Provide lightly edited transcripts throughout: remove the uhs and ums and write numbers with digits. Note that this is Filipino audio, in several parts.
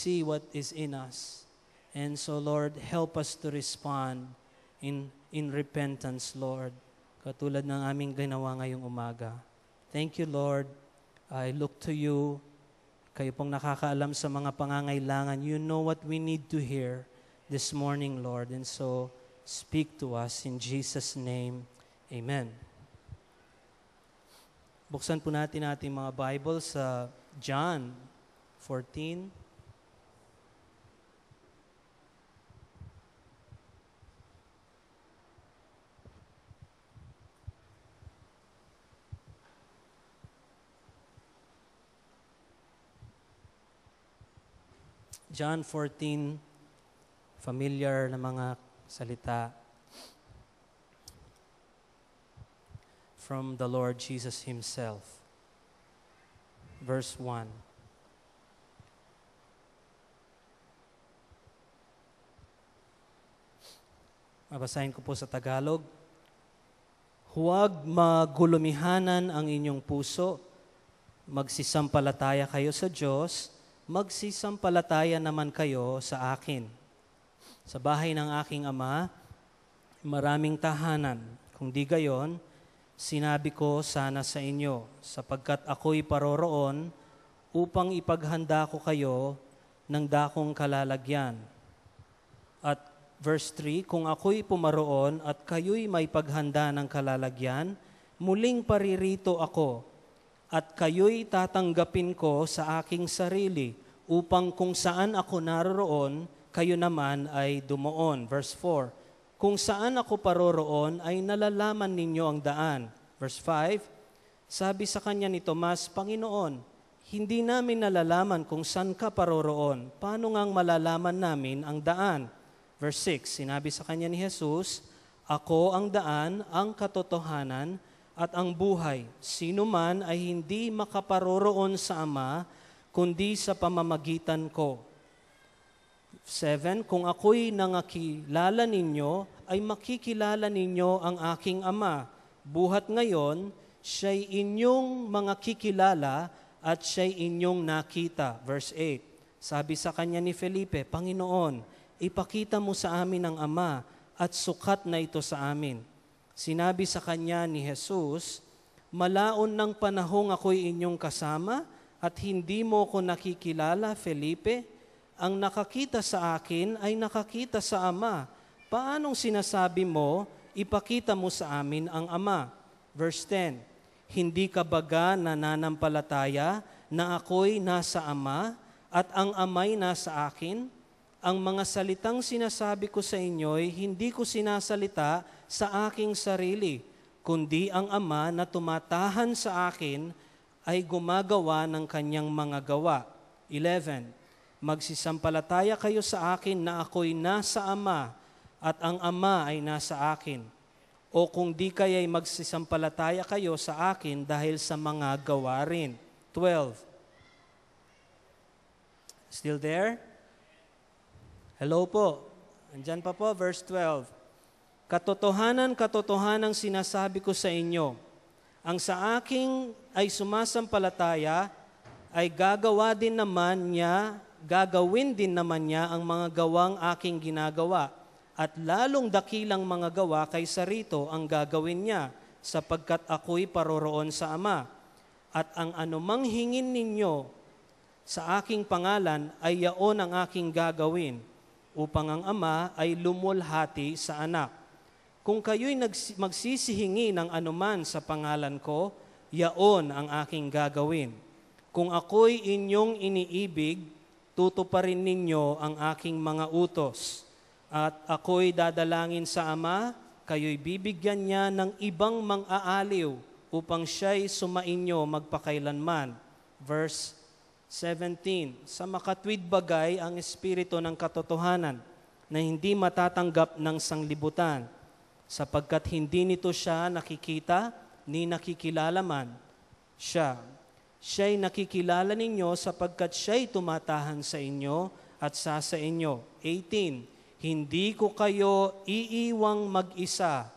see what is in us. And so, Lord, help us to respond in repentance, Lord, katulad ng aming ginawa ngayong umaga. Thank you, Lord. I look to you. Kayo pong nakakaalam sa mga pangangailangan. You know what we need to hear this morning, Lord. And so, speak to us in Jesus' name. Amen. Buksan po natin ating mga Bible sa John 14. John 14, familiar na mga salita from the Lord Jesus Himself. Verse 1. Mabasahin ko po sa Tagalog. Huwag magulumihanan ang inyong puso, magsisampalataya kayo sa Diyos, magsisampalataya naman kayo sa akin. Sa bahay ng aking Ama, maraming tahanan. Kung di gayon, sinabi ko sana sa inyo, sapagkat ako'y paroroon upang ipaghanda ko kayo ng dakong kalalagyan. At verse 3, kung ako'y pumaroon at kayo'y may paghanda ng kalalagyan, muling paririto ako at kayo'y tatanggapin ko sa aking sarili upang kung saan ako naroroon, kayo naman ay dumoon. Verse 4, kung saan ako paroroon ay nalalaman ninyo ang daan. Verse 5, sabi sa kanya ni Tomas, Panginoon, hindi namin nalalaman kung saan ka paroroon. Paano ngang malalaman namin ang daan? Verse 6, sinabi sa kanya ni Jesus, ako ang daan, ang katotohanan, at ang buhay. Sino man ay hindi makaparoroon sa Ama, kundi sa pamamagitan ko. 7, kung ako'y nangakilala ninyo, ay makikilala ninyo ang aking Ama. Buhat ngayon, siya'y inyong mga kikilala at siya'y inyong nakita. Verse 8, sabi sa kanya ni Felipe, Panginoon, ipakita mo sa amin ang Ama at sukat na ito sa amin. Sinabi sa kanya ni Jesus, malaon ng panahong ako'y inyong kasama at hindi mo ko nakikilala, Felipe. Ang nakakita sa akin ay nakakita sa Ama. Paanong sinasabi mo, ipakita mo sa amin ang Ama? Verse 10, hindi ka baga nananampalataya na ako'y nasa Ama at ang Ama'y nasa akin? Ang mga salitang sinasabi ko sa inyo'y hindi ko sinasalita sa aking sarili, kundi ang Ama na tumatahan sa akin ay gumagawa ng kanyang mga gawa. 11, magsisampalataya kayo sa akin na ako'y nasa Ama at ang Ama ay nasa akin. O kung di kaya'y magsisampalataya kayo sa akin dahil sa mga gawa rin. 12. Still there? Hello po. Andyan pa po, verse 12. Katotohanan, katotohanan sinasabi ko sa inyo, ang sa aking ay sumasampalataya ay gagawin din naman niya ang mga gawang aking ginagawa at lalong dakilang mga gawa kaysa rito ang gagawin niya sapagkat ako'y paroroon sa Ama. At ang anumang hingin ninyo sa aking pangalan ay yaon ang aking gagawin upang ang Ama ay lumulhati sa Anak. Kung kayo'y magsisihingi ng anuman sa pangalan ko, yaon ang aking gagawin. Kung ako'y inyong iniibig, tutuparin ninyo ang aking mga utos. At ako'y dadalangin sa Ama, kayo'y bibigyan niya ng ibang mang-aaliw upang siya'y sumainyo magpakailanman. Verse 17, sa makatwid bagay ang espiritu ng katotohanan na hindi matatanggap ng sanglibutan, sapagkat hindi nito siya nakikita ni nakikilala man siya. Siya'y nakikilala ninyo sapagkat siya'y tumatahan sa inyo at sa inyo. 18, hindi ko kayo iiwang mag-isa,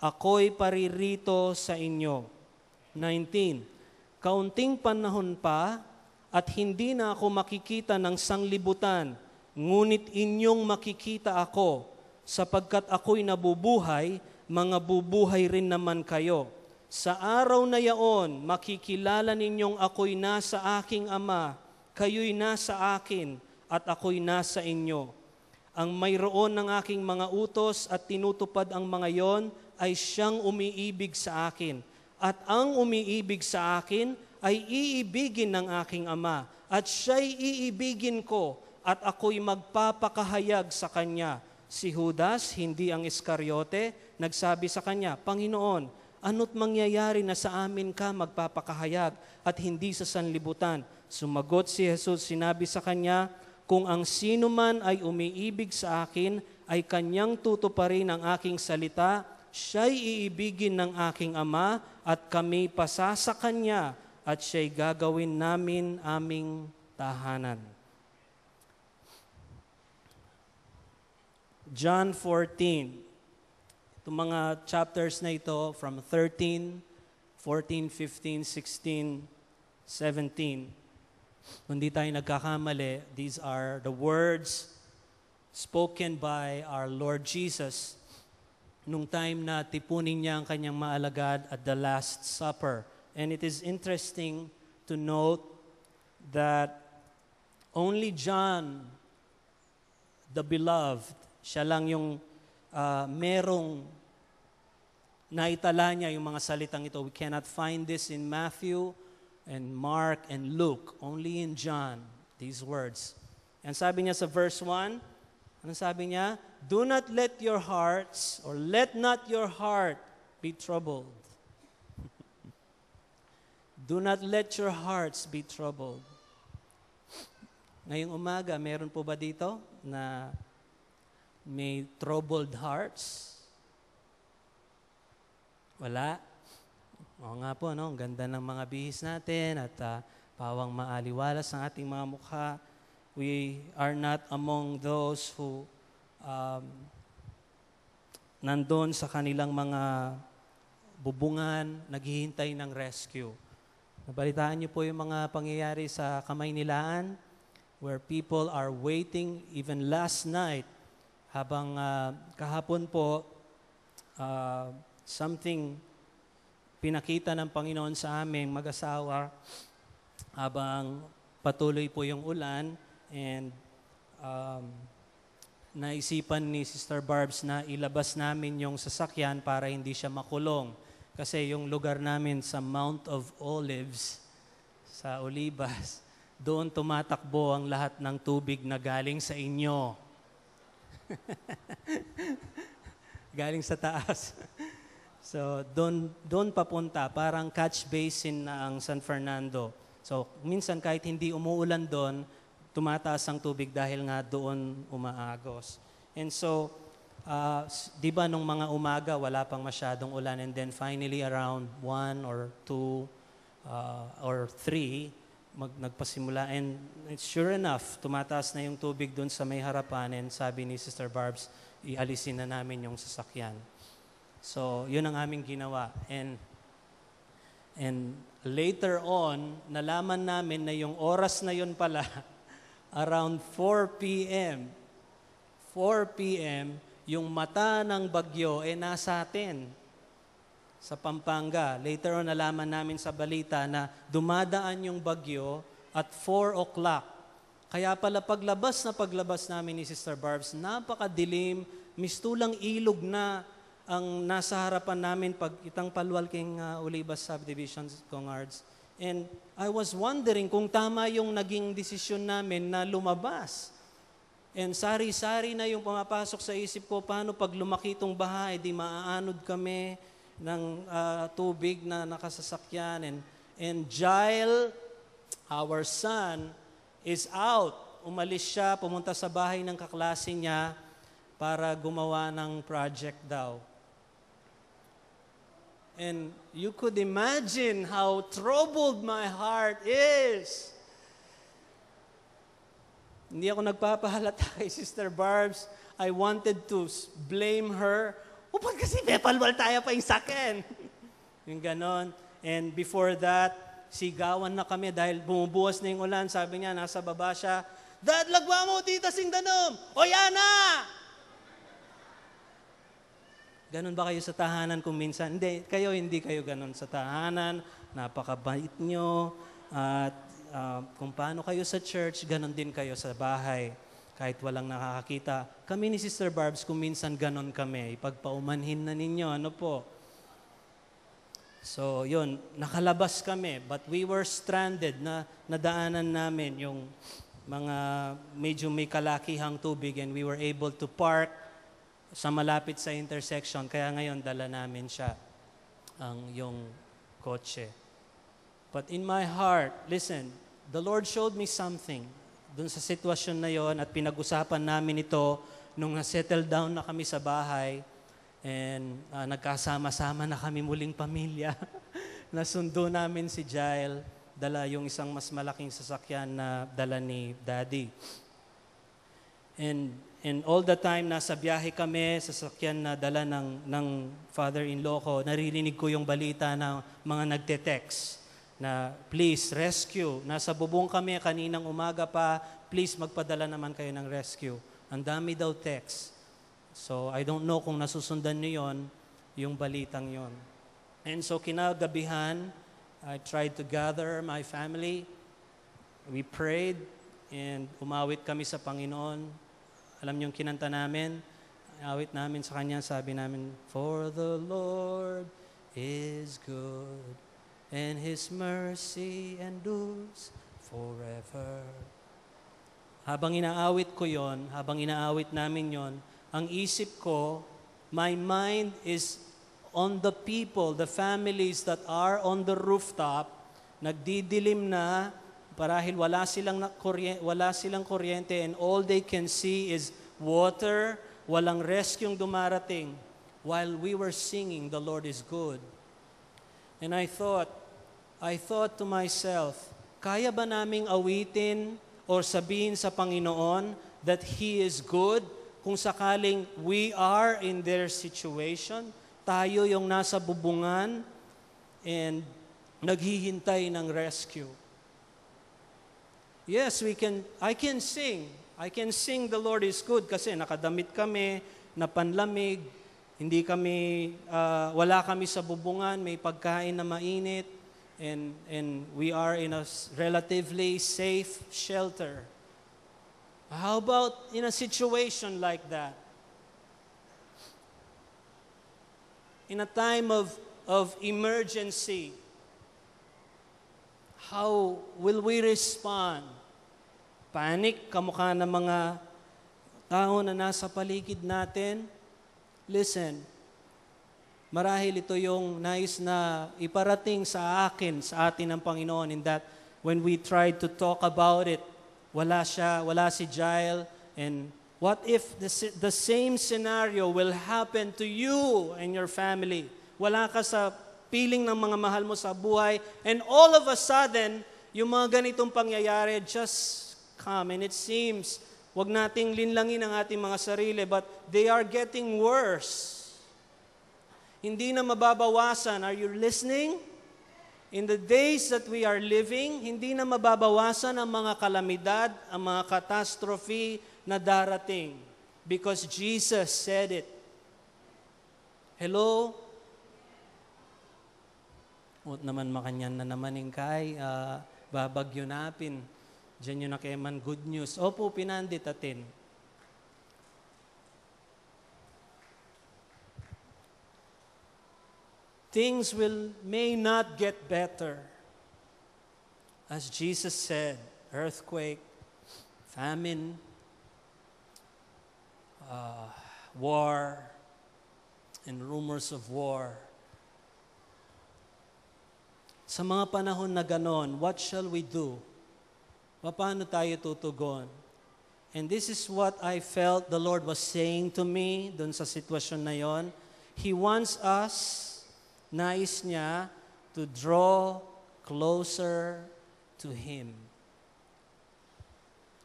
ako'y paririto sa inyo. 19, kaunting panahon pa at hindi na ako makikita ng sanglibutan, ngunit inyong makikita ako, sapagkat ako'y nabubuhay, mga bubuhay rin naman kayo. Sa araw na yaon, makikilala ninyong ako'y nasa aking Ama, kayo'y nasa akin, at ako'y nasa inyo. Ang mayroon ng aking mga utos at tinutupad ang mga yon ay siyang umiibig sa akin. At ang umiibig sa akin ay iibigin ng aking Ama, at siya'y iibigin ko, at ako'y magpapakahayag sa kanya. Si Judas, hindi ang Iscariote, nagsabi sa kanya, Panginoon, ano't mangyayari na sa amin ka magpapakahayag at hindi sa sanlibutan? Sumagot si Jesus, sinabi sa kanya, kung ang sino man ay umiibig sa akin, ay kanyang tutuparin ang aking salita, siya'y iibigin ng aking Ama, at kami pasasa kanya, at siya'y gagawin namin aming tahanan. John 14. Itong mga chapters na ito from 13, 14, 15, 16, 17. Kung di tayo nagkakamali, these are the words spoken by our Lord Jesus nung time na tipunin niya ang kanyang maalagad at the Last Supper. And it is interesting to note that only John, the beloved, siya lang yung merong naitala niya yung mga salitang ito. We cannot find this in Matthew and Mark and Luke. Only in John, these words. And sabi niya sa verse 1, ano sabi niya? Do not let your hearts, or let not your heart be troubled. Do not let your hearts be troubled. Ngayong umaga, meron po ba dito na may troubled hearts? Wala? Oo nga po, no? Ang ganda ng mga bihis natin at pawang maaliwalas ang ating mga mukha. We are not among those who nandun sa kanilang mga bubungan, naghihintay ng rescue. Nabalitaan niyo po yung mga pangyayari sa Kamaynilaan where people are waiting even last night habang kahapon po something pinakita ng Panginoon sa aming mag-asawa habang patuloy po yung ulan and naisipan ni Sister Barbs na ilabas namin yung sasakyan para hindi siya makulong. Kasi yung lugar namin sa Mount of Olives, sa Olivas, doon tumatakbo ang lahat ng tubig na galing sa inyo. Galing sa taas. So, doon papunta, parang catch basin na ang San Fernando. So, minsan kahit hindi umuulan doon, tumataas ang tubig dahil nga doon umaagos. And so, di ba nung mga umaga, wala pang masyadong ulan, and then finally around 1 or 2 or 3, nagpasimula. And sure enough, tumataas na yung tubig doon sa may harapan, and sabi ni Sister Barbs, ialisin na namin yung sasakyan. So, yun ang aming ginawa. And later on, nalaman namin na yung oras na yun pala, around 4 p.m., yung mata ng bagyo nasa atin sa Pampanga. Later on, nalaman namin sa balita na dumadaan yung bagyo at 4 o'clock. Kaya pala paglabas namin ni Sister Barbs, napakadilim, mistulang ilog na ang nasa harapan namin pag itang Palualking Olivas Subdivision, Congards. And I was wondering kung tama yung naging desisyon namin na lumabas. And sari-sari na yung pumapasok sa isip ko, paano pag lumaki itong baha, di maaanod kami ng tubig na nakasasakyan. And Jael, our son, is out. Umalis siya, pumunta sa bahay ng kaklase niya para gumawa ng project daw. And you could imagine how troubled my heart is. Hindi ako nagpapahalata kay Sister Barbs. I wanted to blame her. Ba't kasi pepalwal tayo pa yung sakin? Yung ganon. And before that, nagsigawan na kami dahil bumubuwas na yung ulan. Sabi niya, nasa baba siya, Dad, lagwa mo, tita, singdanom! O yan na! Ganon ba kayo sa tahanan kung minsan? Hindi kayo ganon sa tahanan. Napakabait nyo. At kung paano kayo sa church, ganon din kayo sa bahay. Kahit walang nakakakita. Kami ni Sister Barbs, kung minsan ganon kami. Ipagpaumanhin na ninyo. Ano po? So, yun. Nakalabas kami. But we were stranded na nadaanan namin yung mga medyo may kalakihang tubig and we were able to park sa malapit sa intersection. Kaya ngayon, dala namin siya, yung kotse. But in my heart, listen, the Lord showed me something dun sa sitwasyon na yon at pinag-usapan namin ito nung na-settle down na kami sa bahay and nagkasama-sama na kami muling pamilya. Nasundo namin si Jael, dala yung isang mas malaking sasakyan na dala ni Daddy. And all the time, nasa biyahe kami, sasakyan na dala ng father-in-law ko, naririnig ko yung balita ng mga nagte-text na, please, rescue. Nasa bubong kami kaninang umaga pa, please, magpadala naman kayo ng rescue. Ang dami daw text. So, I don't know kung nasusundan niyo yon, yung balitang yon. And so, kinagabihan, I tried to gather my family. We prayed and umawit kami sa Panginoon. Alam niyo yung kinanta namin? Awit namin sa Kanya, sabi namin, For the Lord is good, and His mercy endures forever. Habang inaawit ko yon, habang inaawit namin yon, ang isip ko, my mind is on the people, the families that are on the rooftop, nagdidilim na, parahil wala silang kuryente and all they can see is water, walang rescueng dumarating, while we were singing, The Lord is good. And I thought to myself, kaya ba naming awitin or sabihin sa Panginoon that He is good kung sakaling we are in their situation? Tayo yung nasa bubungan and naghihintay ng rescue. Yes, I can sing. I can sing The Lord is good kasi nakadamit kami, napanlamig, wala kami sa bubungan, may pagkain na mainit, and we are in a relatively safe shelter. How about in a situation like that? In a time of emergency, how will we respond? Panic, kamukha ng mga tao na nasa paligid natin? Listen, marahil ito yung nais na iparating sa atin ng Panginoon in that when we tried to talk about it, wala si Jael, and what if the same scenario will happen to you and your family? Wala ka sa piling ng mga mahal mo sa buhay, and all of a sudden, yung mga ganitong pangyayari just come. And it seems, wag nating linlangin ang ating mga sarili, but they are getting worse. Hindi na mababawasan. Are you listening? In the days that we are living, hindi na mababawasan ang mga kalamidad, ang mga catastrophe na darating. Because Jesus said it. Hello? Huwag naman makanyan na naman kay babagyo napin. Diyan yun na kayaman good news. Opo, pinandit atin. Things may not get better. As Jesus said, earthquake, famine, war, and rumors of war. Sa mga panahon na ganon, what shall we do? Paano tayo tutugon? And this is what I felt the Lord was saying to me dun sa sitwasyon na yon. He wants us, nais niya, to draw closer to Him.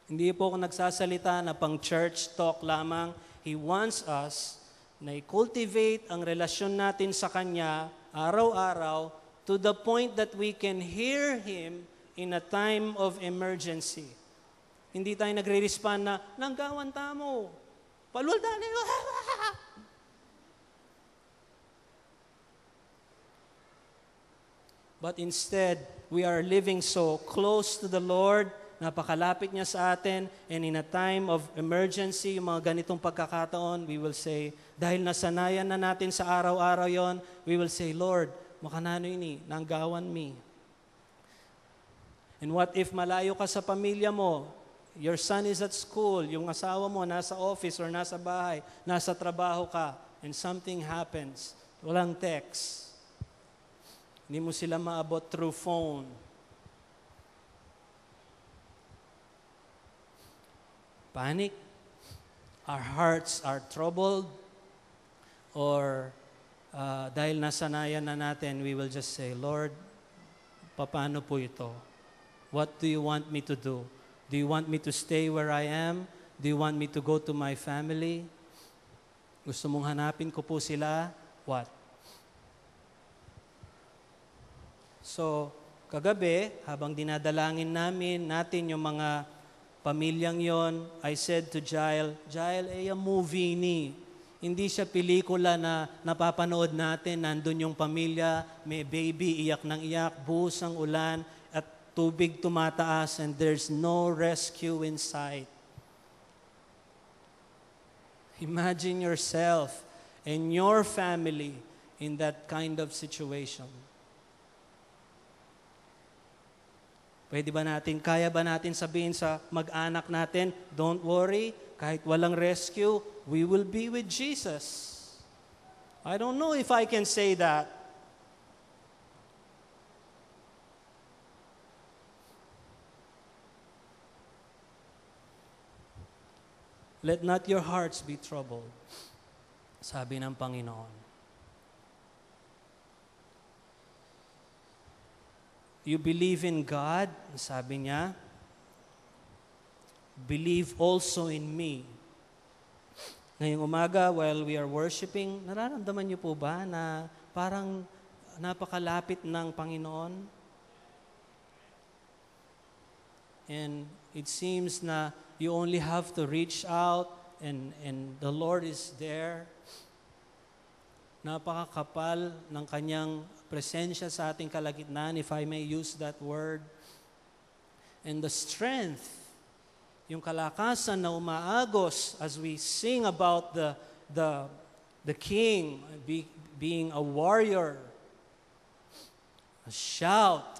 Hindi po ako nagsasalita na pang church talk lamang. He wants us na i-cultivate ang relasyon natin sa Kanya araw-araw to the point that we can hear Him in a time of emergency. Hindi tayo nagre-respond na, nanggawan tamo, paluldan niyo. But instead, we are living so close to the Lord, napakalapit niya sa atin, and in a time of emergency, yung mga ganitong pagkakataon, we will say, dahil nasanayan na natin sa araw-araw yon, we will say, Lord, makanano ini, nanggawan mi. And what if malayo ka sa pamilya mo, your son is at school, yung asawa mo nasa office or nasa bahay, nasa trabaho ka, and something happens, walang text. Hindi mo sila maabot through phone. Panic. Our hearts are troubled. Or dahil nasanayan na natin, we will just say, Lord, paano po ito? What do you want me to do? Do you want me to stay where I am? Do you want me to go to my family? Gusto mong hanapin ko po sila? What? So, kagabi, habang dinadalangin natin yung mga pamilyang yon, I said to Jael, a movie ni. Hindi siya pelikula na napapanood natin, nandun yung pamilya, may baby, iyak ng iyak, buhos ang ulan, at tubig tumataas, and there's no rescue in sight. Imagine yourself and your family in that kind of situation. Kaya ba natin sabihin sa mag-anak natin, don't worry, kahit walang rescue, we will be with Jesus. I don't know if I can say that. Let not your hearts be troubled, sabi ng Panginoon. You believe in God, sabi niya, believe also in me. Ngayong umaga, while we are worshiping, nararamdaman niyo po ba na parang napakalapit ng Panginoon? And it seems na you only have to reach out and the Lord is there. Napakakapal ng kanyang presensya sa ating kalagitnaan, if I may use that word. And the strength, yung kalakasan na umaagos as we sing about the King being a warrior, a shout.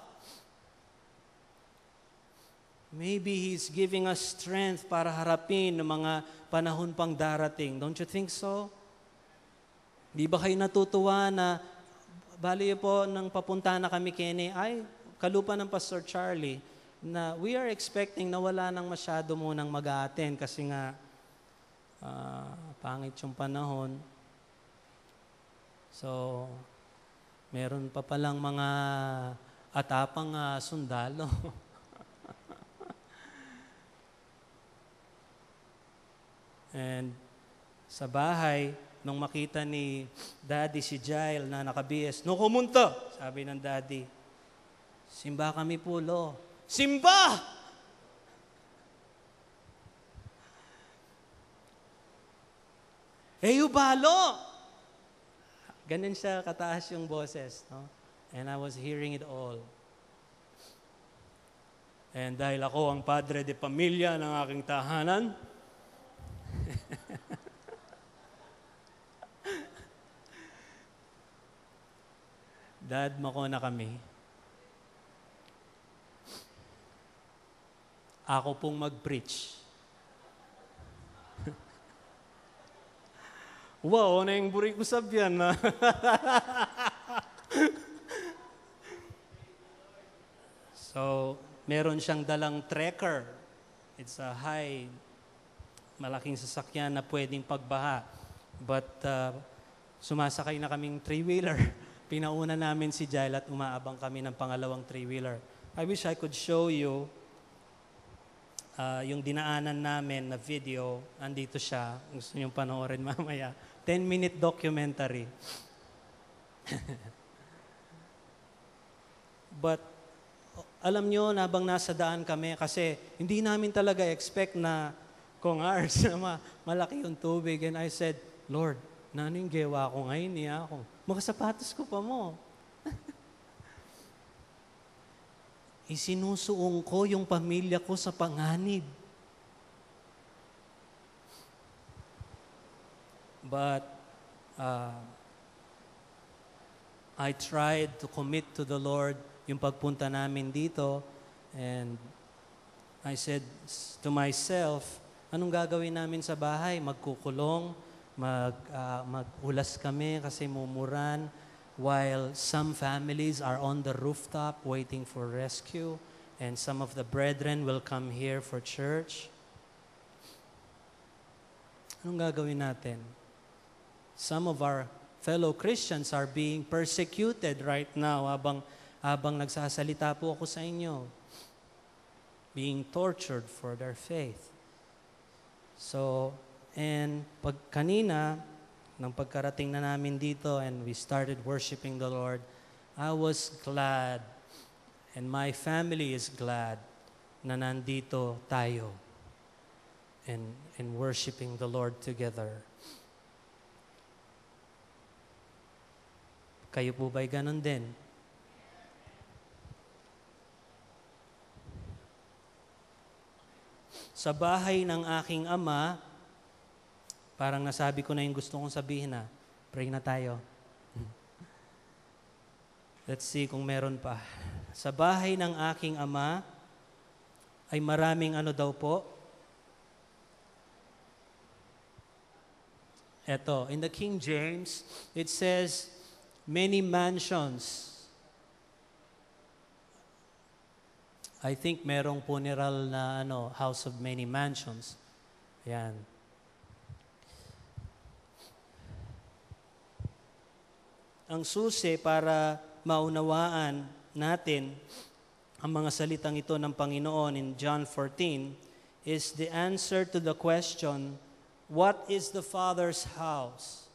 Maybe He's giving us strength para harapin ng mga panahon pang darating. Don't you think so? Di ba kayo natutuwa na bali po nang papunta na kami Kenny, ay kalupa ng Pastor Charlie, na we are expecting na wala nang masyado munang mag-a-attend kasi nga pangit yung panahon. So, meron pa palang mga atapang sundalo. And sa bahay, nung makita ni Daddy si Jael na naka-BS, no kumunta, sabi ng Daddy, simba kami po, lo. Simba! Balo! Ganun siya kataas yung boses. No? And I was hearing it all. And dahil ako ang padre de pamilya ng aking tahanan, Dad, mako na kami. Ako pong mag-preach. Wow, na yung buri ko sabyan na. So, meron siyang dalang trekker. It's a malaking sasakyan na pwedeng pagbaha. But sumasakay na kaming three-wheeler. Pinauna namin si Jael at umaabang kami ng pangalawang three-wheeler. I wish I could show you yung dinaanan namin na video. Andito siya. Gusto niyong panoorin mamaya. 10-minute documentary. But alam nyo, habang nasa daan kami, kasi hindi namin talaga expect na kung hours na malaki yung tubig. And I said, Lord, ano yung gawa ko ngayon niya ako? Mga sapatos ko pa mo. Isinusuong ko yung pamilya ko sa panganib. But I tried to commit to the Lord yung pagpunta namin dito, and I said to myself, anong gagawin namin sa bahay? Magkukulong, magulas kami kasi mumuran, while some families are on the rooftop waiting for rescue, and some of the brethren will come here for church. Anong gagawin natin? Some of our fellow Christians are being persecuted right now habang nagsasalita po ako sa inyo, being tortured for their faith. So, and kanina, nang pagkarating na namin dito and we started worshiping the Lord, I was glad and my family is glad na nandito tayo and worshiping the Lord together. Kayo po ba'y ganon din? Sa bahay ng aking ama, parang nasabi ko na yung gusto kong sabihin na. Pray na tayo. Let's see kung meron pa. Sa bahay ng aking ama, ay maraming ano daw po? Eto, in the King James, it says, many mansions. I think merong funeral na house of many mansions. Yan. Ang susi para maunawaan natin ang mga salitang ito ng Panginoon in John 14 is the answer to the question, what is the Father's house?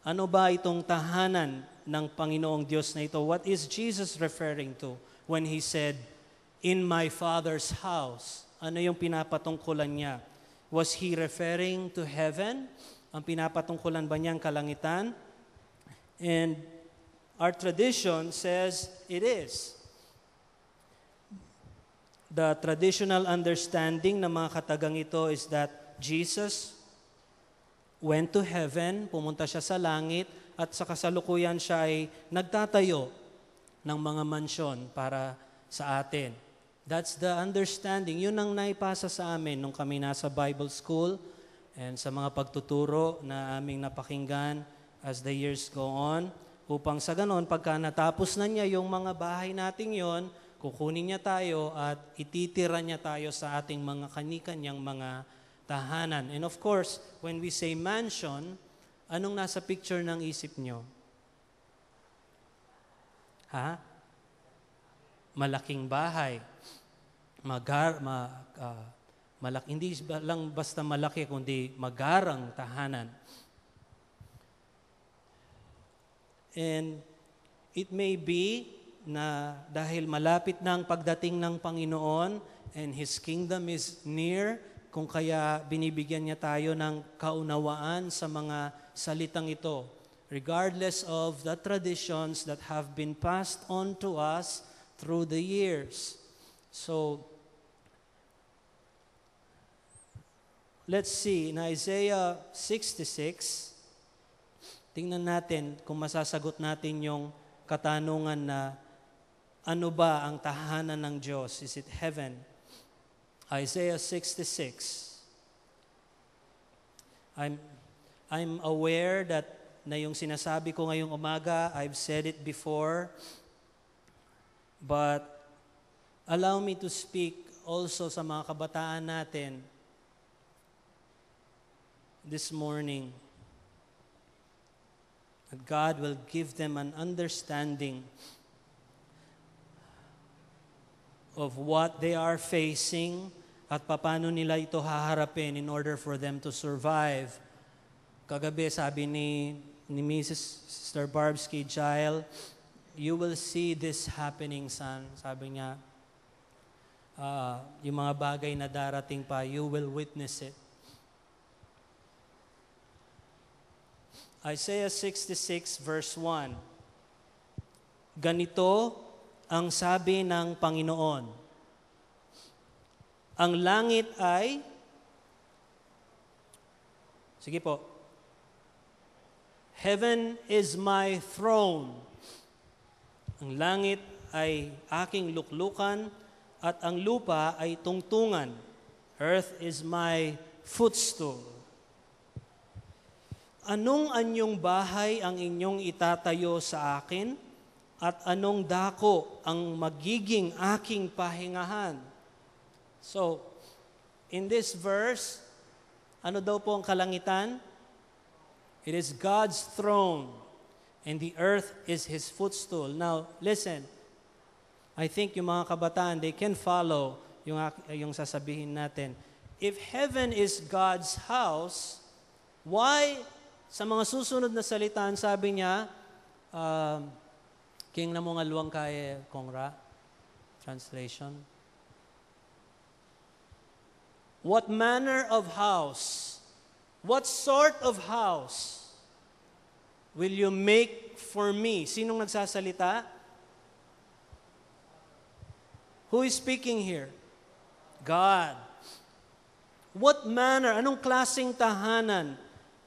Ano ba itong tahanan ng Panginoong Diyos na ito? What is Jesus referring to when He said, in my Father's house? Ano yung pinapatungkulan niya? Was He referring to heaven? Ang pinapatungkulan ba niya ang kalangitan? And our tradition says it is. The traditional understanding ng mga katagang ito is that Jesus went to heaven, pumunta siya sa langit, at sa kasalukuyan siya ay nagtatayo ng mga mansyon para sa atin. That's the understanding. Yun ang naipasa sa amin nung kami nasa Bible school and sa mga pagtuturo na aming napakinggan as the years go on. Upang sa ganon, pagka natapos na niya yung mga bahay nating yon, kukunin niya tayo at ititira niya tayo sa ating mga kani-kanyang mga tahanan. And of course, when we say mansion, anong nasa picture ng isip nyo? Ha? Malaking bahay. Hindi lang basta malaki, kundi magarang tahanan. And it may be na dahil malapit na ang pagdating ng Panginoon and His kingdom is near, kung kaya binibigyan niya tayo ng kaunawaan sa mga salitang ito, regardless of the traditions that have been passed on to us through the years. So, let's see, in Isaiah 66, tingnan natin kung masasagot natin yung katanungan na ano ba ang tahanan ng Diyos? Is it heaven? Isaiah 66. I'm aware that na yung sinasabi ko ngayong umaga, I've said it before, but allow me to speak also sa mga kabataan natin this morning. That God will give them an understanding of what they are facing at paano nila ito haharapin in order for them to survive. Kagabi sabi ni Mrs. Sister Barb's kay Jael, you will see this happening, son. Sabi niya, yung mga bagay na darating pa, you will witness it. Isaiah 66 verse 1. Ganito ang sabi ng Panginoon. Ang langit ay, sige po, heaven is my throne. Ang langit ay aking luklukan at ang lupa ay tungtungan. Earth is my footstool. Anong anyong bahay ang inyong itatayo sa akin? At anong dako ang magiging aking pahingahan? So, in this verse, ano daw po ang kalangitan? It is God's throne, and the earth is His footstool. Now, listen. I think yung mga kabataan, they can follow yung sasabihin natin. If heaven is God's house, why, sa mga susunod na salitaan, sabi niya, King na mo nga luwang kay Kongra, translation. What manner of house, what sort of house will you make for me? Sinong nagsasalita? Who is speaking here? God. What manner, anong klaseng tahanan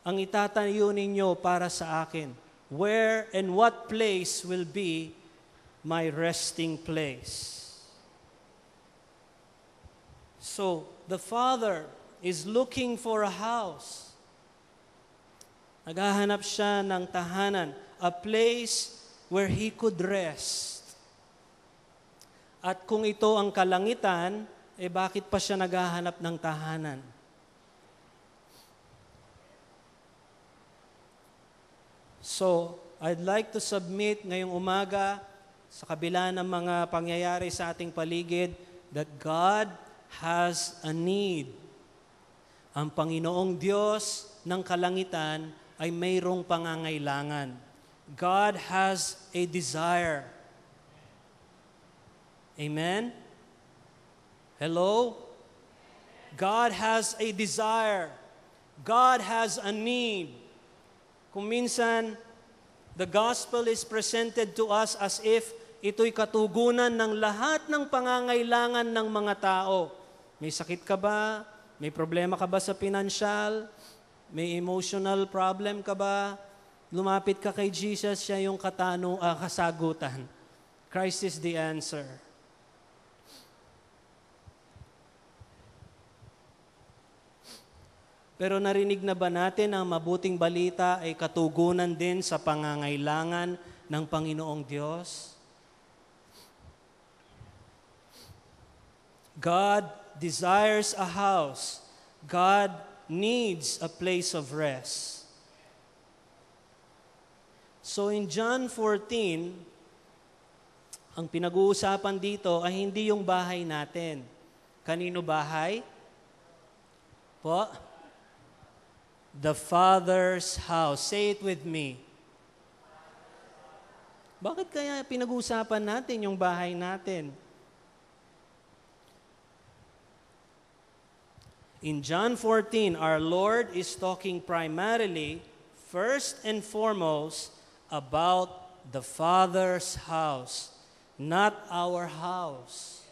ang itatayo ninyo para sa akin? Where and what place will be my resting place? So, the Father is looking for a house. Naghahanap siya ng tahanan, a place where He could rest. At kung ito ang kalangitan, bakit pa siya naghahanap ng tahanan? So, I'd like to submit ngayong umaga, sa kabila ng mga pangyayari sa ating paligid, that God has a need. Ang Panginoong Diyos ng kalangitan ay mayroong pangangailangan. God has a desire. Amen? Hello? God has a desire. God has a need. Kung minsan, the gospel is presented to us as if ito'y katugunan ng lahat ng pangangailangan ng mga tao. May sakit ka ba? May problema ka ba sa pinansyal? May emotional problem ka ba? Lumapit ka kay Jesus, siya yung kasagutan. Christ is the answer. Pero narinig na ba natin ang mabuting balita ay katugunan din sa pangangailangan ng Panginoong Diyos? God desires a house. God needs a place of rest. So in John 14, ang pinag-uusapan dito ay hindi yung bahay natin. Kanino bahay? Po? The Father's house. Say it with me. Bakit kaya pinag-uusapan natin yung bahay natin? In John 14, our Lord is talking primarily, first and foremost, about the Father's house, not our house.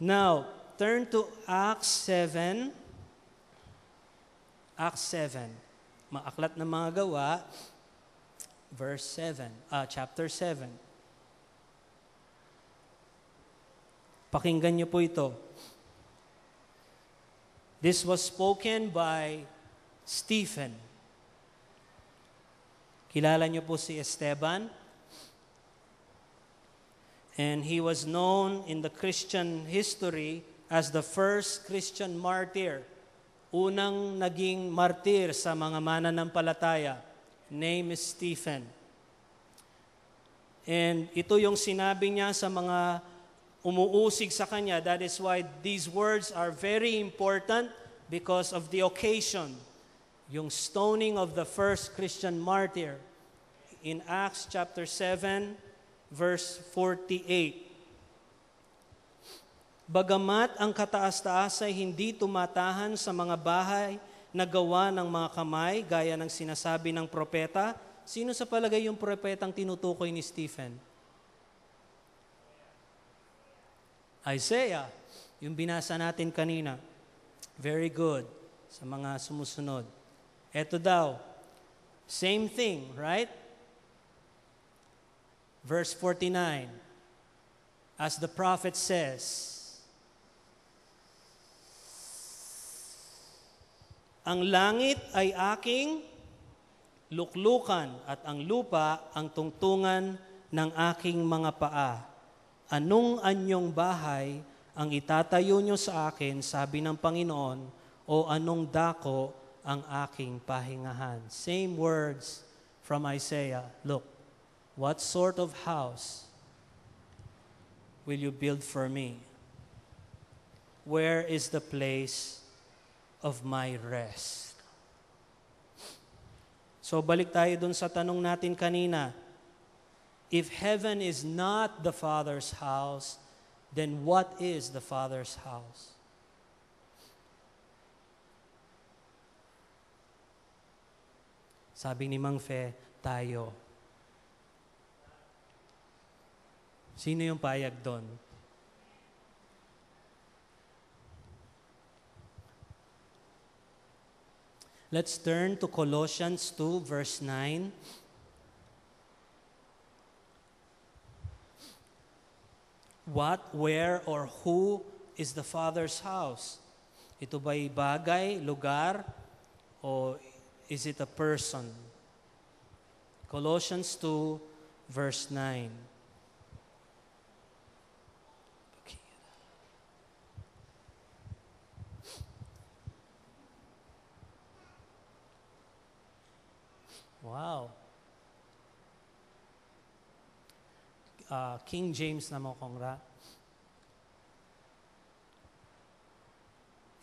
Now, turn to Acts 7. Acts 7. Maaklat na mga gawa, chapter 7. Pakinggan niyo po ito. This was spoken by Stephen. Kilala niyo po si Esteban? And he was known in the Christian history as the first Christian martyr. Unang naging martir sa mga mananampalataya. Name is Stephen. And ito yung sinabi niya sa mga umuusig sa kanya. That is why these words are very important because of the occasion. yung stoning of the first Christian martyr in Acts chapter 7, verse 48. Bagamat ang kataas-taas ay hindi tumatahan sa mga bahay na gawa ng mga kamay, gaya ng sinasabi ng propeta, sino sa palagay yung propetang tinutukoy ni Stephen? Isaiah, yung binasa natin kanina. Very good sa mga sumusunod. Eto daw, same thing, right? Verse 49, as the prophet says, ang langit ay aking luklukan at ang lupa ang tungtungan ng aking mga paa. Anong anyong bahay ang itatayo nyo sa akin, sabi ng Panginoon, o anong dako ang aking pahingahan? Same words from Isaiah. Look, what sort of house will you build for me? Where is the place of my rest? So balik tayo dun sa tanong natin kanina. If heaven is not the Father's house, then what is the Father's house? Sabi ni Mang Fe, tayo. Sino yung payag doon? Let's turn to Colossians 2, verse 9. What, where, or who is the Father's house? Ito ba'y bagay, lugar, o is it a person? Colossians 2, verse 9. Wow. King James na mo, Kongra.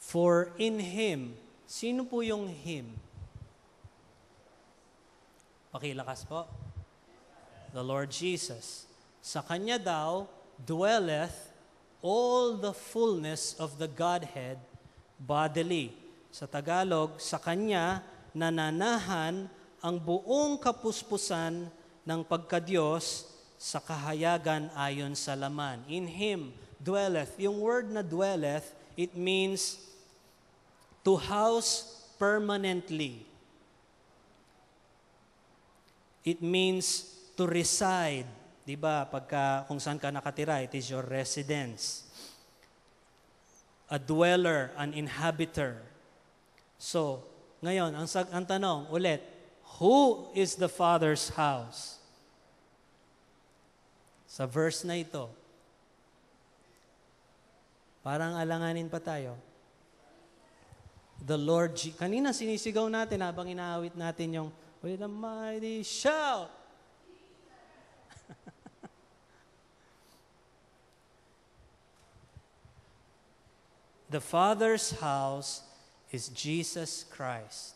For in Him, sino po yung Him? Pakilakas po. The Lord Jesus. Sa Kanya daw, dwelleth all the fullness of the Godhead bodily. Sa Tagalog, sa Kanya nananahan ang buong kapuspusan ng pagkadiyos sa kahayagan ayon sa laman. In Him dwelleth. Yung word na dwelleth, it means to house permanently. It means to reside. Diba? Kung saan ka nakatira, it is your residence. A dweller, an inhabiter. So, ngayon, ang tanong ulit, who is the Father's house? Sa verse na ito, parang alanganin pa tayo. The Lord, kanina sinisigaw natin habang inaawit natin yung, with a mighty shout. The Father's house is Jesus Christ.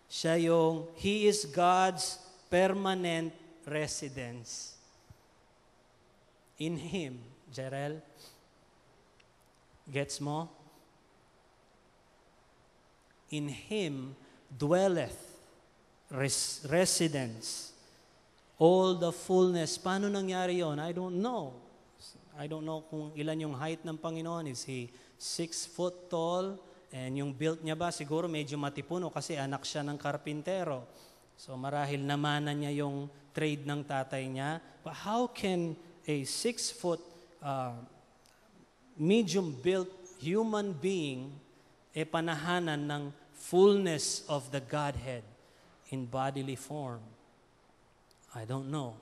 Siya yung, He is God's permanent residence. In Him, Jerel, gets mo? In Him dwelleth residence, all the fullness. Paano nangyari yon? I don't know. I don't know kung ilan yung height ng Panginoon. Is He 6 foot tall? And yung built niya ba, siguro medyo matipuno kasi anak siya ng karpintero. So marahil namanan niya yung trade ng tatay niya. But how can a 6 foot medium-built human being panahanan ng fullness of the Godhead in bodily form? I don't know.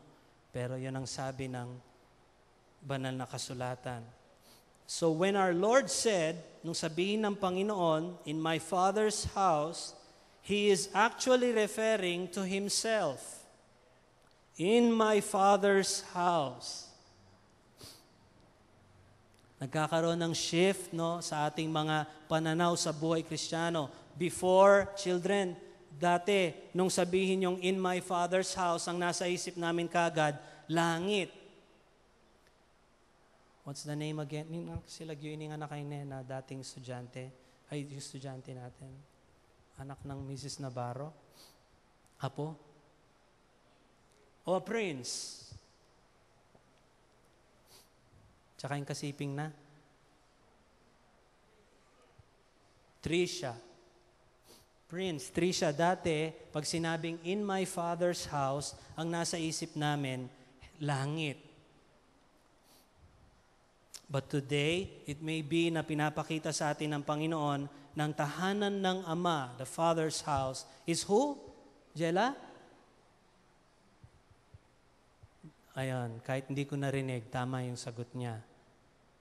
Pero yun ang sabi ng banal na kasulatan. So when our Lord said, nung sabihin ng Panginoon, in my Father's house, He is actually referring to Himself. In my Father's house. Nagkakaroon ng shift, no, sa ating mga pananaw sa buhay Kristiyano. Before, children, dati, nung sabihin yung in my Father's house, ang nasa isip namin kagad, langit. What's the name again? Sila gyuning anak kayo na dating estudyante. Ay, yung estudyante natin. Anak ng Mrs. Navarro. Apo? O, Prince. Tsaka yung kasiping na. Trisha. Prince, Trisha, dati, pag sinabing in my Father's house, ang nasa isip namin, langit. But today, it may be na pinapakita sa atin ng Panginoon ng tahanan ng Ama, the Father's house, is who? Jela? Ayan, kahit hindi ko narinig, tama yung sagot niya.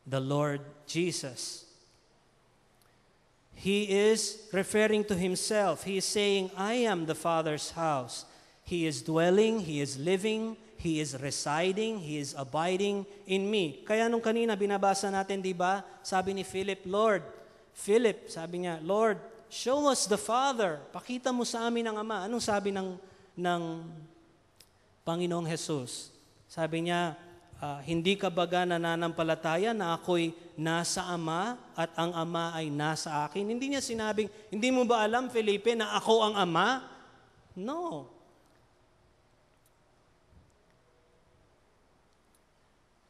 The Lord Jesus. He is referring to Himself. He is saying, I am the Father's house. He is dwelling, He is living, He is residing, He is abiding in me. Kaya nung kanina binabasa natin, di ba? Sabi ni Philip, Lord, Philip, sabi niya, Lord, show us the Father. Pakita mo sa amin ang Ama. Anong sabi ng Panginoong Jesus? Sabi niya, hindi ka baga nananampalataya na ako'y nasa Ama at ang Ama ay nasa akin? Hindi niya sinabing, hindi mo ba alam, Felipe, na ako ang Ama? No.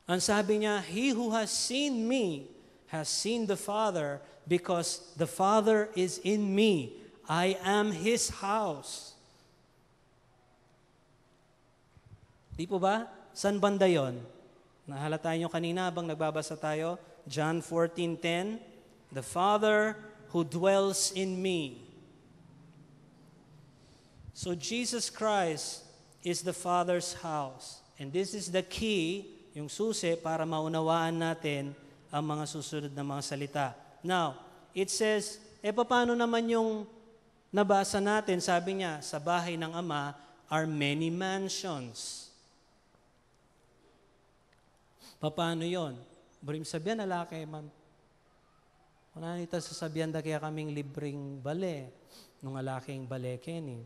Ang sabi niya, He who has seen me has seen the Father because the Father is in me. I am His house. Di po ba? San banda yun? Nahalata nyo kanina habang nagbabasa tayo, John 14:10, the Father who dwells in me. So Jesus Christ is the Father's house. And this is the key, yung susi, para maunawaan natin ang mga susunod na mga salita. Now, it says, paano naman yung nabasa natin? Sabi niya, sa bahay ng Ama are many mansions. Paano yon? Burim sabihan na laki, ma'am. Kung nita sasabihan da kaya kaming libreng bale, nung alaking bale keni.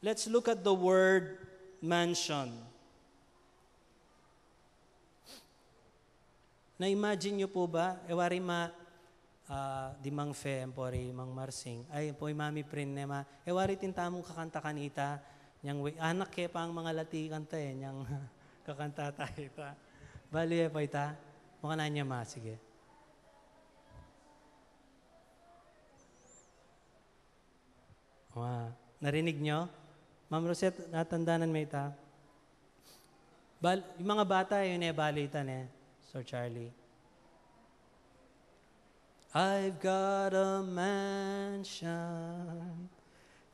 Let's look at the word mansion. Na-imagine nyo po ba? Ewari di mang fe, empori, mang marsing. Ay, po, mami prin nema. Ewari tintamong kakanta kanita. Yang anak kaya pa ang mga lati kanta yang kakanta tayo ta. Bali pa ita. Mukha na niya sige. Narinig nyo? Ma'am Rosette, natandanan mo ita? Yung mga bata, yun balitan Sir Charlie. I've got a mansion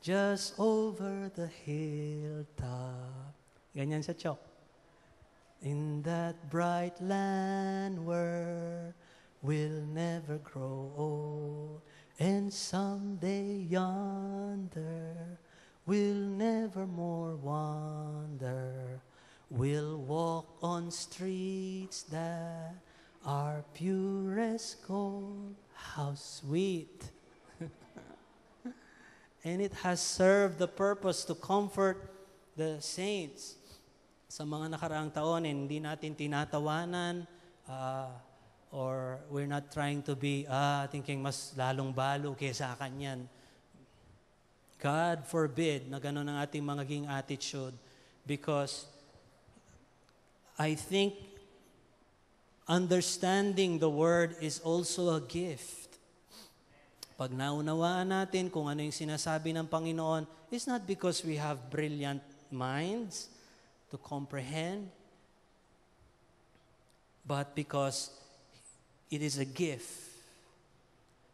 just over the hilltop. Ganyan sa chok. In that bright land where we'll never grow old, and someday yonder we'll never more wander. We'll walk on streets that are pure as gold. How sweet! And it has served the purpose to comfort the saints. Sa mga nakaraang taon, hindi natin tinatawanan or we're not trying to be thinking mas lalong balo kaysa kanyan. God forbid na gano'n ang ating magiging attitude because I think understanding the Word is also a gift. Pag naunawaan natin kung ano yung sinasabi ng Panginoon, it's not because we have brilliant minds to comprehend, but because it is a gift.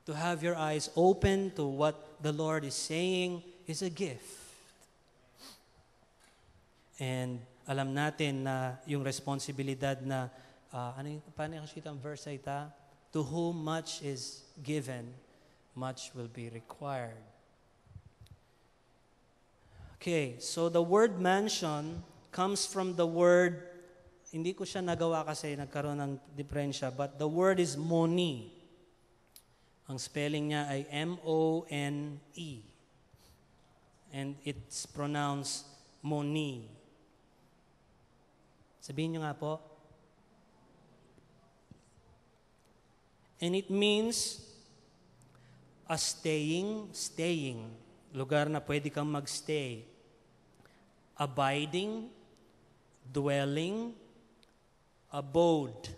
To have your eyes open to what the Lord is saying is a gift. And alam natin na yung responsibilidad na, paano yung ang verse ay ita? To whom much is given, much will be required. Okay, so the word mansion comes from the word hindi ko siya nagawa kasi nagkaroon ng diferensya, but the word is moni. Ang spelling niya ay M-O-N-E. And it's pronounced moni. Sabihin niyo nga po. And it means a staying, lugar na pwede kang magstay. Abiding, dwelling, abode,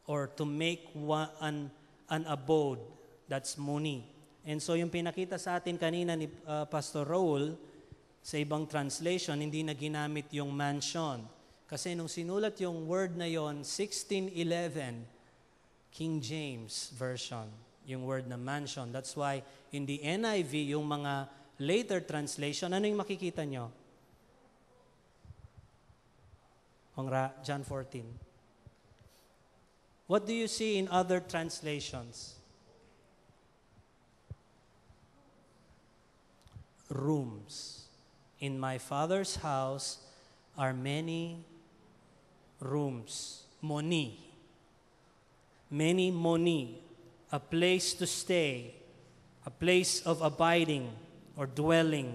or to make an abode. That's moni. And so yung pinakita sa atin kanina ni Pastor Raul, sa ibang translation, hindi na ginamit yung mansion. Kasi nung sinulat yung word na yon, 1611, King James Version, yung word na mansion. That's why in the NIV, yung mga later translation, ano yung makikita nyo? John 14. What do you see in other translations? Rooms. In my Father's house are many rooms. Moni. Many moni. A place to stay. A place of abiding or dwelling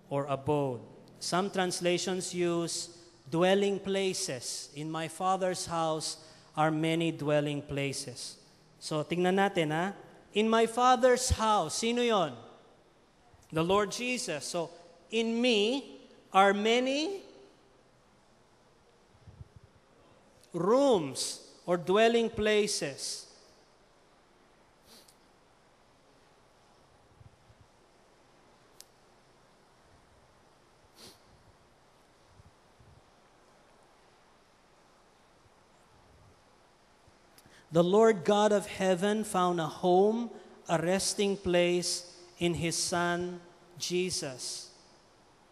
or abode. Some translations use dwelling places. In my Father's house are many dwelling places. So, tingnan natin ha. In my Father's house, sino yon? The Lord Jesus. So, in me are many rooms or dwelling places. The Lord God of heaven found a home, a resting place in His Son, Jesus.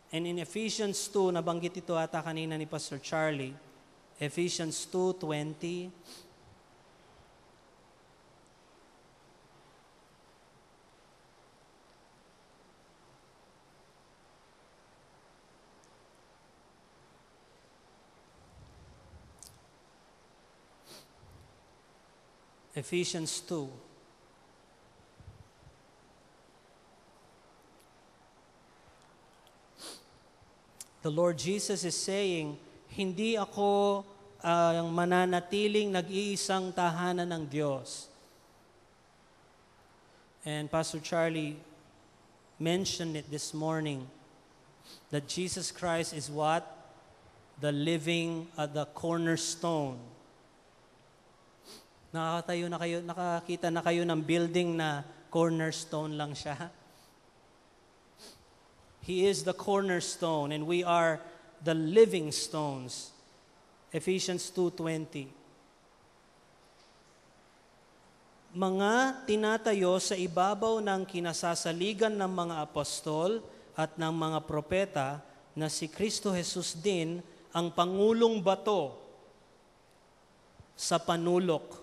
And in Ephesians 2, nabanggit ito ata kanina ni Pastor Charlie, Ephesians 2:20, Ephesians 2. The Lord Jesus is saying, hindi ako ang mananatiling nag-iisang tahanan ng Diyos. And Pastor Charlie mentioned it this morning, that Jesus Christ is what? The living, the cornerstone. Nakakita na kayo ng building na cornerstone lang siya. He is the cornerstone and we are the living stones. Ephesians 2:20. Mga tinatayo sa ibabaw ng kinasasaligan ng mga apostol at ng mga propeta na si Kristo Jesus din ang pangulong bato sa panulok.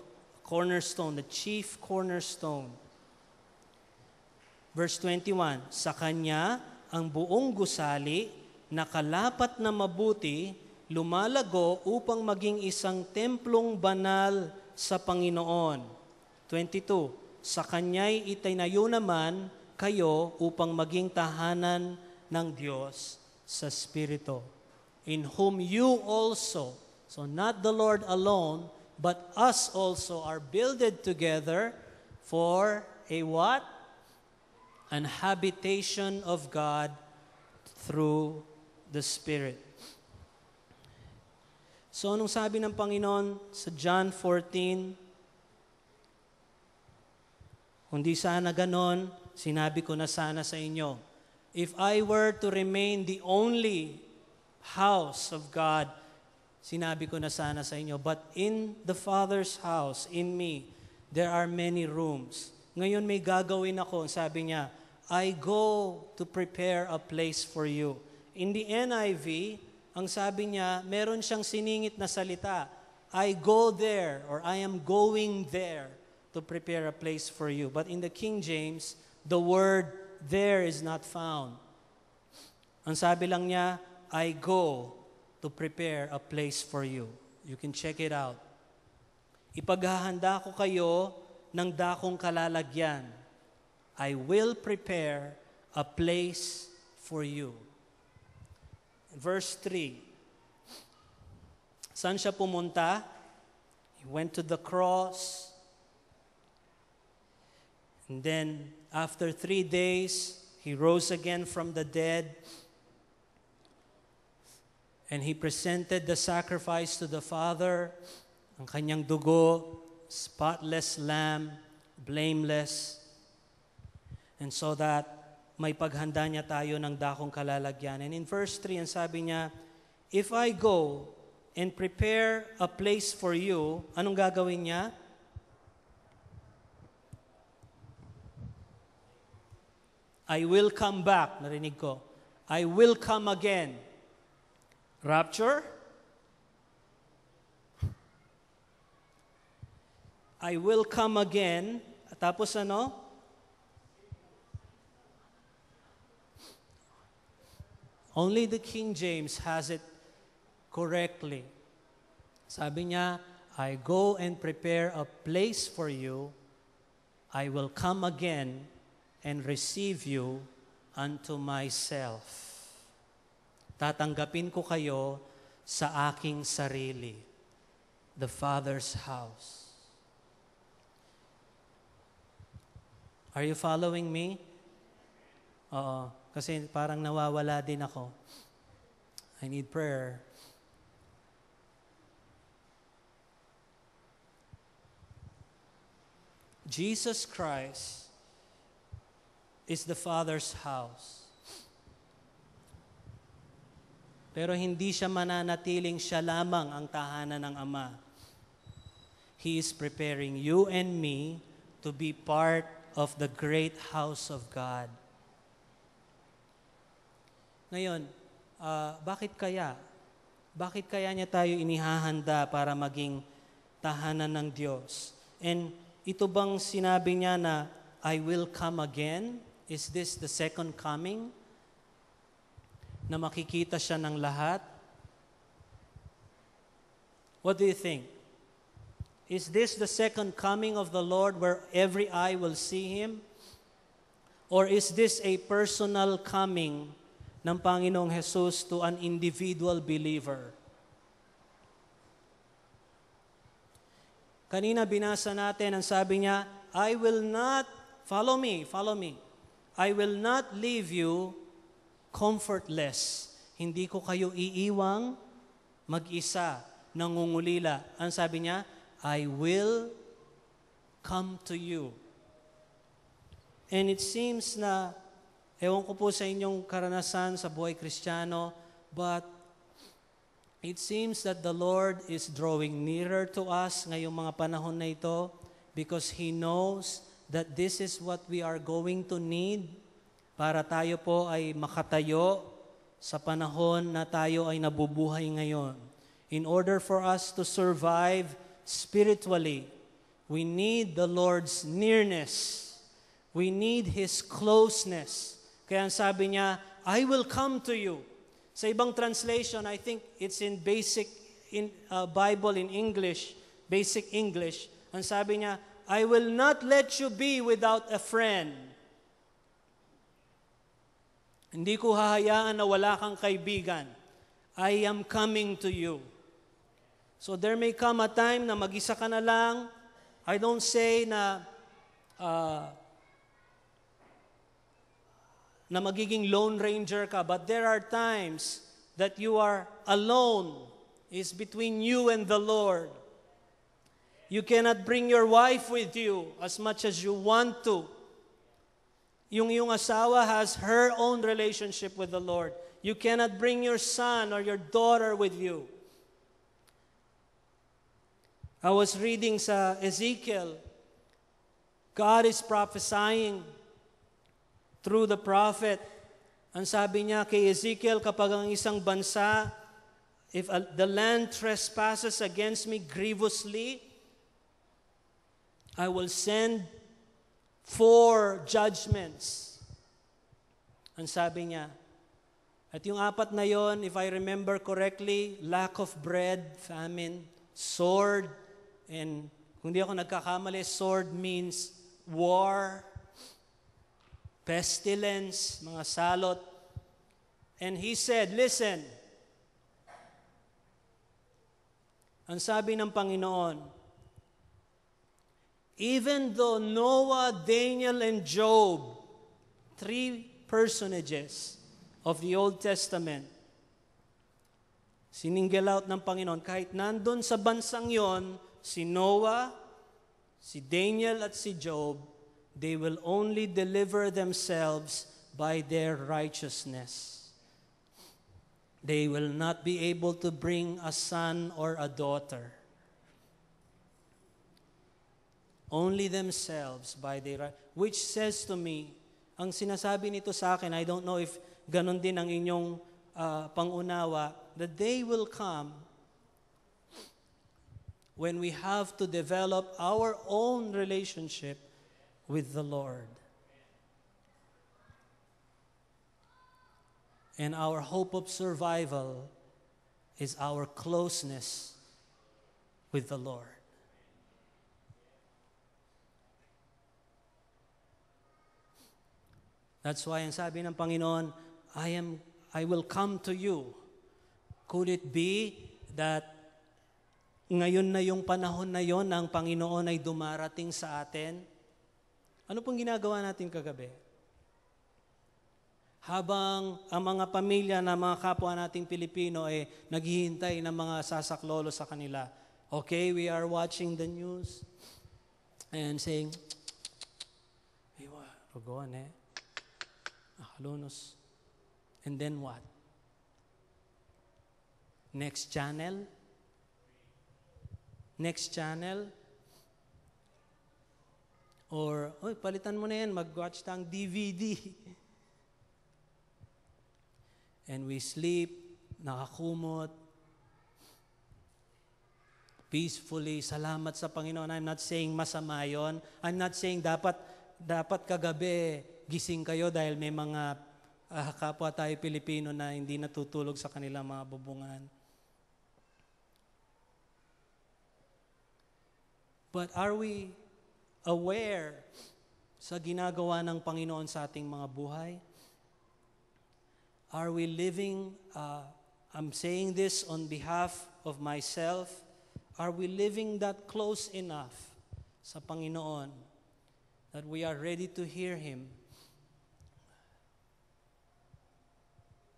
Cornerstone, the chief cornerstone. Verse 21, sa Kanya ang buong gusali na kalapat na mabuti lumalago upang maging isang templong banal sa Panginoon. 22, sa Kanya'y itinayo naman kayo upang maging tahanan ng Diyos sa Espiritu, in whom you also, so not the Lord alone, but us also are builded together for a what? An habitation of God through the Spirit. So, anong sabi ng Panginoon sa John 14? Kundi sana ganon, sinabi ko na sana sa inyo, if I were to remain the only house of God, sinabi ko na sana sa inyo, but in the Father's house, in me, there are many rooms. Ngayon may gagawin ako, sabi niya, I go to prepare a place for you. In the NIV, ang sabi niya, meron siyang siningit na salita, I go there, or I am going there to prepare a place for you. But in the King James, the word there is not found. Ang sabi lang niya, I go to prepare a place for you. You can check it out. Ipaghahanda ko kayo ng dakong kalalagyan. I will prepare a place for you. Verse 3. Saan siya pumunta? He went to the cross. And then, after 3 days, he rose again from the dead. And he presented the sacrifice to the Father, ang kanyang dugo, spotless lamb, blameless. And so that may paghanda niya tayo ng dakong kalalagyan. And in verse 3, ang sabi niya, if I go and prepare a place for you, anong gagawin niya? I will come back. Narinig ko. I will come again. Rapture? I will come again. Tapos ano? Only the King James has it correctly. Sabi niya, I go and prepare a place for you. I will come again and receive you unto myself. Tatanggapin ko kayo sa aking sarili, the Father's house. Are you following me? Oo, kasi parang nawawala din ako. I need prayer. Jesus Christ is the Father's house. Pero hindi siya mananatiling siya lamang ang tahanan ng Ama. He is preparing you and me to be part of the great house of God. Ngayon, bakit kaya? Bakit kaya niya tayo inihahanda para maging tahanan ng Diyos? And ito bang sinabi niya na, I will come again? Is this the second coming? Na makikita siya ng lahat? What do you think? Is this the second coming of the Lord where every eye will see Him? Or is this a personal coming ng Panginoong Jesus to an individual believer? Kanina binasa natin, ang sabi niya, I will not, follow me, I will not leave you comfortless. Hindi ko kayo iiwang mag-isa, nangungulila. Ang sabi niya, I will come to you. And it seems na, ewan ko po sa inyong karanasan sa buhay Kristiyano, but it seems that the Lord is drawing nearer to us ngayong mga panahon na ito because He knows that this is what we are going to need para tayo po ay makatayo sa panahon na tayo ay nabubuhay ngayon. In order for us to survive spiritually, we need the Lord's nearness. We need His closeness. Kaya ang sabi niya, I will come to you. Sa ibang translation, I think it's in Bible in English, basic English, ang sabi niya, I will not let you be without a friend. Hindi ko hahayaan na wala kang kaibigan. I am coming to you. So there may come a time na mag-isa ka na lang. I don't say na magiging lone ranger ka, but there are times that you are alone. It's between you and the Lord. You cannot bring your wife with you as much as you want to. Yung iyong asawa has her own relationship with the Lord. You cannot bring your son or your daughter with you. I was reading sa Ezekiel. God is prophesying through the prophet. Ang sabi niya kay Ezekiel, kapag ang isang bansa, if the land trespasses against me grievously, I will send 4 judgments. Ang sabi niya, At yung apat na yon, if I remember correctly, lack of bread, famine, sword, and kung di ako nagkakamali, sword means war, pestilence, mga salot. And he said, listen, ang sabi ng Panginoon, even though Noah, Daniel, and Job, 3 personages of the Old Testament, sininggle out ng Panginoon, kahit nandun sa bansang yon, si Noah, si Daniel, at si Job, they will only deliver themselves by their righteousness. They will not be able to bring a son or a daughter. Only themselves by their which says to me, ang sinasabi nito sa akin, I don't know if ganon din ang inyong pangunawa, the day will come when we have to develop our own relationship with the Lord. And our hope of survival is our closeness with the Lord. That's why ang sabi ng Panginoon, I will come to you. Could it be that ngayon na yung panahon na yon na ang Panginoon ay dumarating sa atin? Ano pong ginagawa natin kagabi? Habang ang mga pamilya na mga kapwa nating Pilipino ay naghihintay ng mga sasaklolo sa kanila. Okay, we are watching the news and saying, Rugon Halunos. And then what? Next channel? Next channel? Or, palitan mo na yan, mag-watch tang DVD. And we sleep, nakakumot, peacefully, salamat sa Panginoon. I'm not saying masama yun. I'm not saying dapat kagabi gising kayo dahil may mga kapwa tayo Pilipino na hindi natutulog sa kanilang mga bubungan. But are we aware sa ginagawa ng Panginoon sa ating mga buhay? Are we living, I'm saying this on behalf of myself, are we living that close enough sa Panginoon that we are ready to hear Him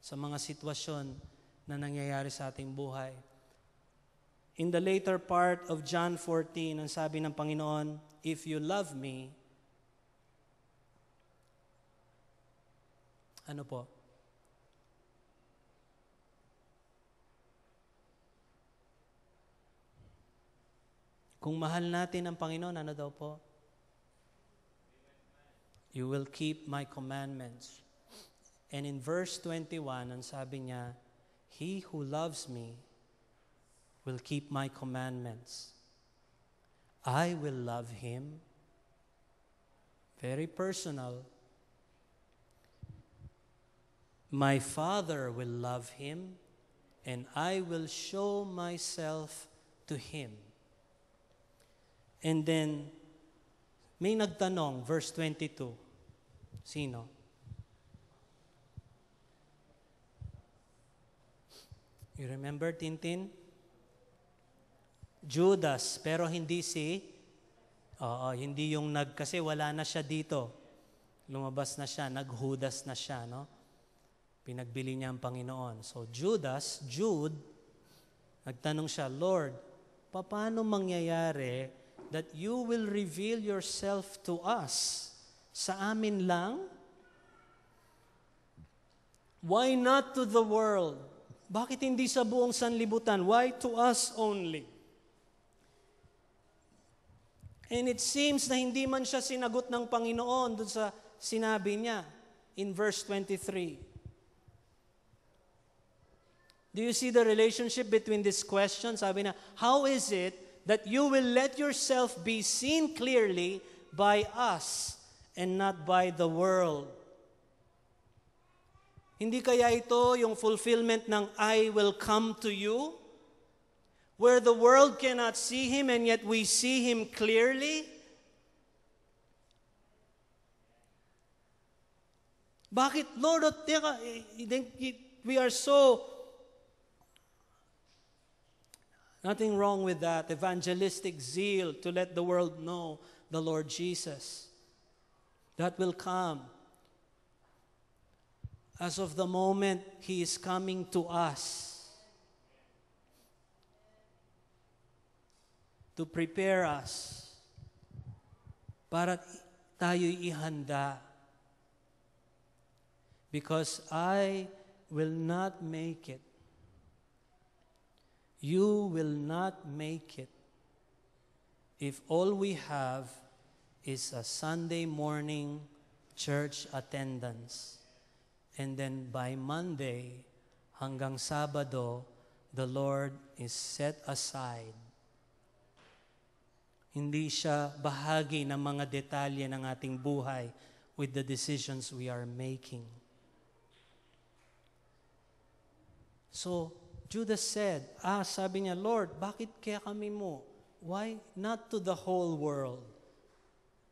sa mga sitwasyon na nangyayari sa ating buhay? In the later part of John 14, ang sabi ng Panginoon, if you love me, ano po? Kung mahal natin ang Panginoon, ano daw po? You will keep my commandments. And in verse 21, ang sabi niya, he who loves me will keep my commandments. I will love him. Very personal. My Father will love him, and I will show myself to him. And then, may nagtanong, verse 22. Sino? You remember, Tintin? Judas, pero hindi hindi yung kasi wala na siya dito. Lumabas na siya, naghudas na siya, no? Pinagbili niya ang Panginoon. So Jude, nagtanong siya, Lord, paano mangyayari that you will reveal yourself to us? Sa amin lang? Why not to the world? Bakit hindi sa buong sanlibutan? Why to us only? And it seems na hindi man siya sinagot ng Panginoon dun sa sinabi niya in verse 23. Do you see the relationship between these questions? Sabi na, how is it that you will let yourself be seen clearly by us and not by the world? Hindi kaya ito yung fulfillment ng I will come to you? Where the world cannot see Him and yet we see Him clearly? Bakit, Lord, we are so... Nothing wrong with that. Evangelistic zeal to let the world know the Lord Jesus. That will come. As of the moment He is coming to us to prepare us para tayo'y ihanda. Because I will not make it. You will not make it if all we have is a Sunday morning church attendance. And then by Monday hanggang Sabado, the Lord is set aside. Hindi siya bahagi ng mga detalye ng ating buhay with the decisions we are making. So, Judas said, sabi niya, Lord, bakit kaya kami mo? Why not to the whole world?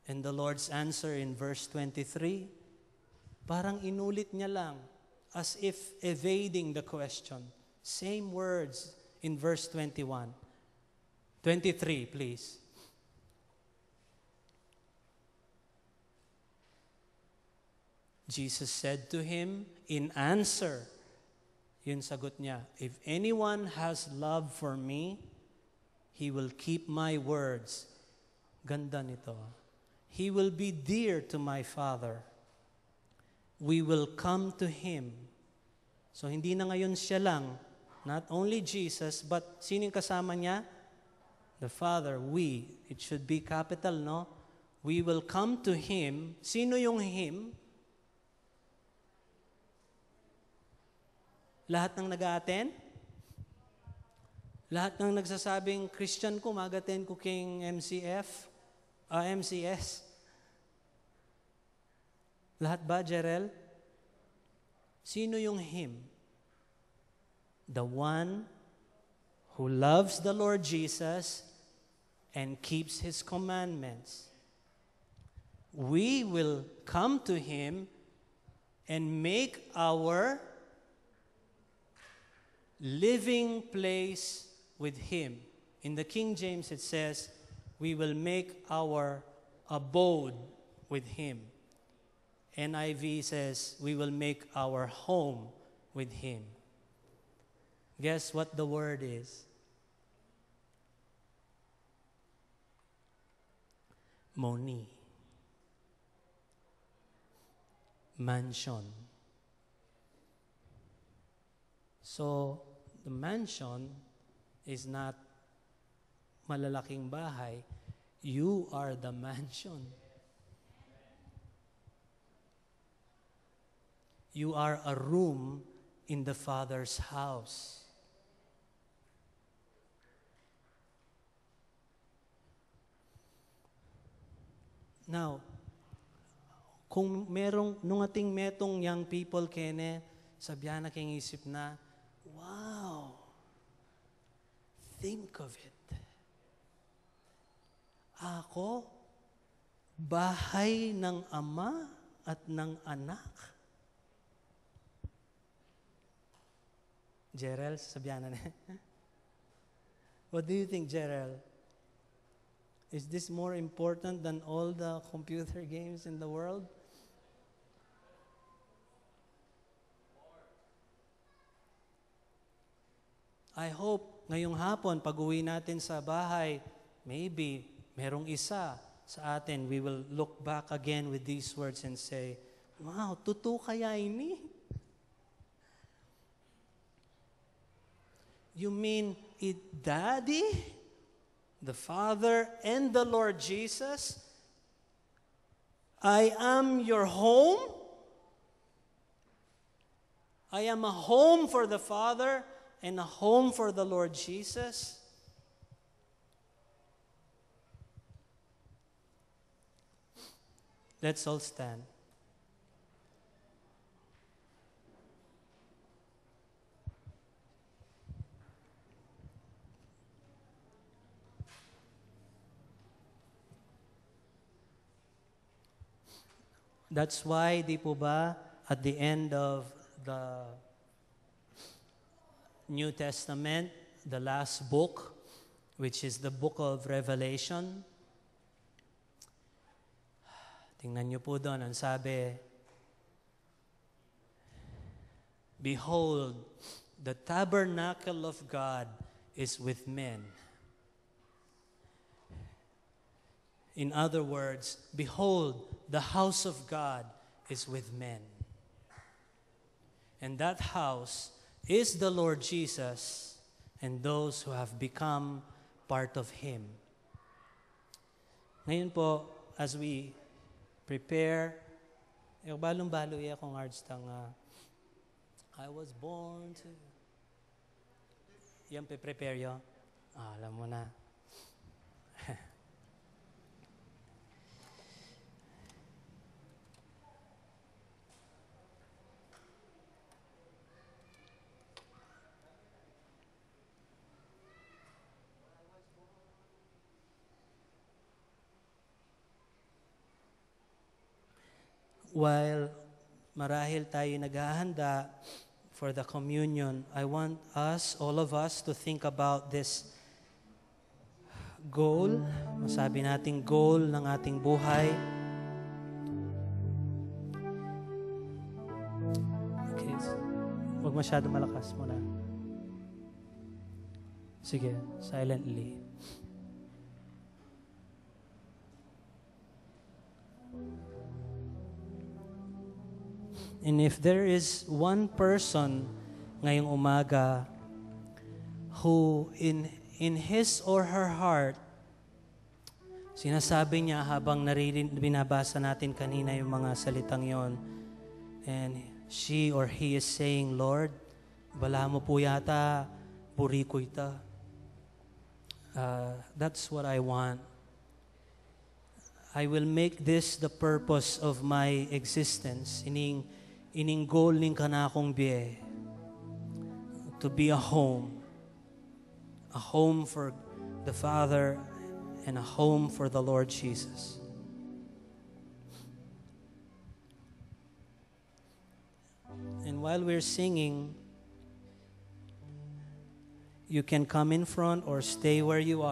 And the Lord's answer in verse 23, parang inulit niya lang, as if evading the question. Same words in verse 21. 23, please. Jesus said to him in answer, yun sagot niya, if anyone has love for me, he will keep my words. Ganda nito. He will be dear to my Father. We will come to Him. So hindi na ngayon siya lang, not only Jesus, but sino yung kasama niya? The Father, we. It should be capital, no? We will come to Him. Sino yung Him? Lahat ng nag-a-attend? Lahat ng nagsasabing Christian ko, mag-attend ko king MCS? Lahat ba, Jerel? Sino yung Him? The one who loves the Lord Jesus and keeps His commandments. We will come to Him and make our living place with Him. In the King James it says, we will make our abode with Him. NIV says, we will make our home with Him. Guess what the word is? Moni. Mansion. So, the mansion is not malalaking bahay. You are the mansion. You are a room in the Father's house. Now, kung nung ating metong young people kene, sabyan na king isip na, wow, think of it. Ako, bahay ng ama at ng anak. Jerel, sabyan na. What do you think, Jerel? Is this more important than all the computer games in the world? I hope ngayong hapon, pag-uwi natin sa bahay, maybe merong isa sa atin, we will look back again with these words and say, wow, totoo kaya ini? You mean it, Daddy, the Father, and the Lord Jesus? I am your home? I am a home for the Father and a home for the Lord Jesus? Let's all stand. That's why, di po ba, at the end of the New Testament, the last book, which is the book of Revelation, tingnan niyo po doon, ang sabi, "Behold, the tabernacle of God is with men." In other words, behold, the house of God is with men. And that house is the Lord Jesus and those who have become part of Him. Ngayon po, as we prepare, balong-balo akong arts tang I was born to... Yan, prepare yo. Alam mo na. While marahil tayo naghahanda for the communion, I want us, all of us, to think about this goal, masabi nating goal ng ating buhay. Okay, huwag masyado malakas muna. Sige, silently. And if there is one person ngayong umaga who in his or her heart, sinasabi niya habang binabasa natin kanina yung mga salitang yon, and she or he is saying, "Lord, bala mo po yata, puri ko ita." That's what I want. I will make this the purpose of my existence. Ining goal ning kanakong biye, to be a home for the Father and a home for the Lord Jesus. And while we're singing, you can come in front or stay where you are.